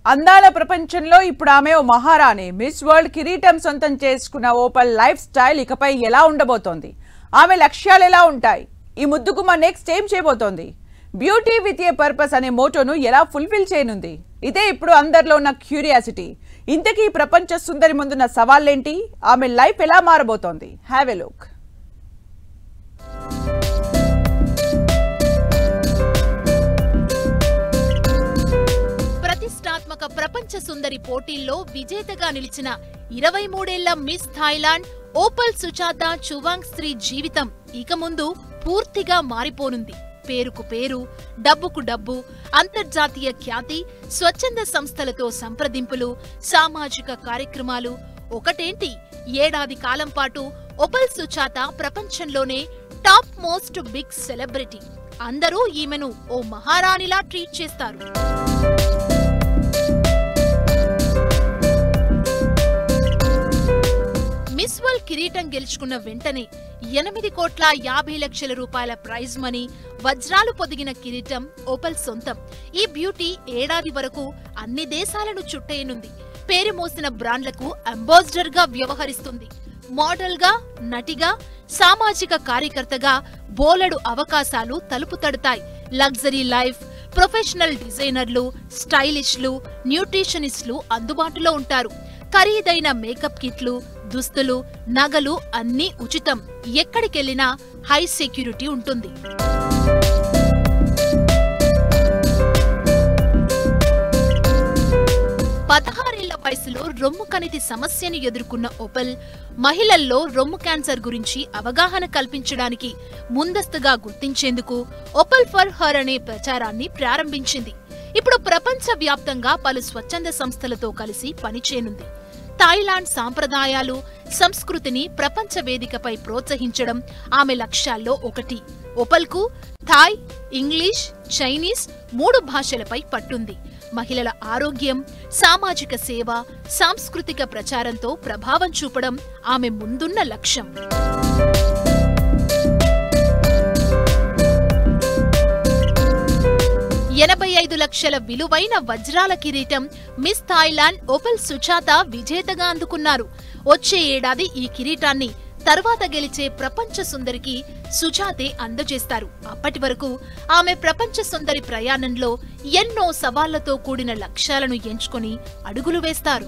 అందాల ప్రపంచంలో ఇప్పుడు ఆమె ఓ మహారాణి. మిస్ వరల్డ్ కిరీటం సొంతం చేసుకున్న ఓపల్ లైఫ్ స్టైల్ ఇకపై ఎలా ఉండబోతోంది? ఆమె లక్ష్యాలు ఎలా ఉంటాయి? ఈ ముద్దుగుమ్మ నెక్స్ట్ ఏం చేయబోతోంది? బ్యూటీ విత్ ఏ పర్పస్ అనే మోటోను ఎలా ఫుల్ఫిల్ చేయనుంది? ఇదే ఇప్పుడు అందరిలో ఉన్న క్యూరియాసిటీ. ఇంతకీ ప్రపంచ సుందరి ముందున్న సవాళ్ళేంటి? ఆమె లైఫ్ ఎలా మారబోతోంది? Have a look. ప్రతిష్టాత్మక ప్రపంచ సుందరి పోటీల్లో విజేతగా నిలిచిన 23 ఏళ్ల మిస్ థాయిలాండ్ ఓపల్ సుచాత చువాంగ్స్త్రీ జీవితం ఇక ముందు పూర్తిగా మారిపోనుంది. పేరుకు పేరు, డబ్బుకు డబ్బు, అంతర్జాతీయ ఖ్యాతి, స్వచ్ఛంద సంస్థలతో సంప్రదింపులు, సామాజిక కార్యక్రమాలు ఒకటేంటి, ఏడాది కాలం పాటు ఓపల్ సుచాత ప్రపంచంలోనే టాప్ మోస్ట్ బిగ్ సెలబ్రిటీ. అందరూ ఈమెను ఓ మహారాణిలా ట్రీట్ చేస్తారు. మిస్ వరల్డ్ కిరీటం గెలుచుకున్న వెంటనే 8,50 లక్షల రూపాయల ప్రైజ్ మనీ, వజ్రాలు పొదిగిన కిరీటం ఓపల్ సొంతం. ఈ బ్యూటీ ఏడాది వరకు అన్ని దేశాలను చుట్టేయనుంది. పేరు మోసిన బ్రాండ్లకు అంబాసిడర్ గా వ్యవహరిస్తుంది. మోడల్ గా, నటిగా, సామాజిక కార్యకర్తగా బోలెడు అవకాశాలు తలుపు తడతాయి. లగ్జరీ లైఫ్, ప్రొఫెషనల్ డిజైనర్లు, స్టైలిష్లు, న్యూట్రిషనిస్టులు అందుబాటులో ఉంటారు. ఖరీదైన మేకప్ కిట్లు, దుస్తులు, నగలు అన్నీ ఉచితం. ఎక్కడికెళ్లినా హై సెక్యూరిటీ ఉంటుంది. పదహారేళ్ల వయసులో రొమ్ము కణితి సమస్యను ఎదుర్కొన్న ఓపల్ మహిళల్లో రొమ్ము క్యాన్సర్ గురించి అవగాహన కల్పించడానికి ముందస్తుగా గుర్తించేందుకు ఓపల్ ఫర్ హర్ అనే ప్రచారాన్ని ప్రారంభించింది. ఇప్పుడు ప్రపంచ వ్యాప్తంగా పలు స్వచ్ఛంద సంస్థలతో కలిసి పనిచేయనుంది. థాయిలాండ్ సాంప్రదాయాలు, సంస్కృతిని ప్రపంచ వేదికపై ప్రోత్సహించడం ఆమె లక్ష్యాల్లో ఒకటి. ఓపల్కు థాయ్, ఇంగ్లీష్, చైనీస్ 3 భాషలపై పట్టుంది. మహిళల ఆరోగ్యం, సామాజిక సేవ, సాంస్కృతిక ప్రచారంతో ప్రభావం చూపడం ఆమె ముందున్న లక్ష్యం. $85 లక్షల విలువైన వజ్రాల కిరీటం మిస్ థాయిలాండ్ ఓపల్ సుచాత విజేతగా అందుకున్నారు. వచ్చే ఏడాది ఈ కిరీటాన్ని తర్వాత గెలిచే ప్రపంచ సుందరికి సుచాతే అందజేస్తారు. అప్పటి వరకు ఆమె ప్రపంచ సుందరి ప్రయాణంలో ఎన్నో సవాళ్లతో కూడిన లక్ష్యాలను ఎంచుకొని అడుగులు వేస్తారు.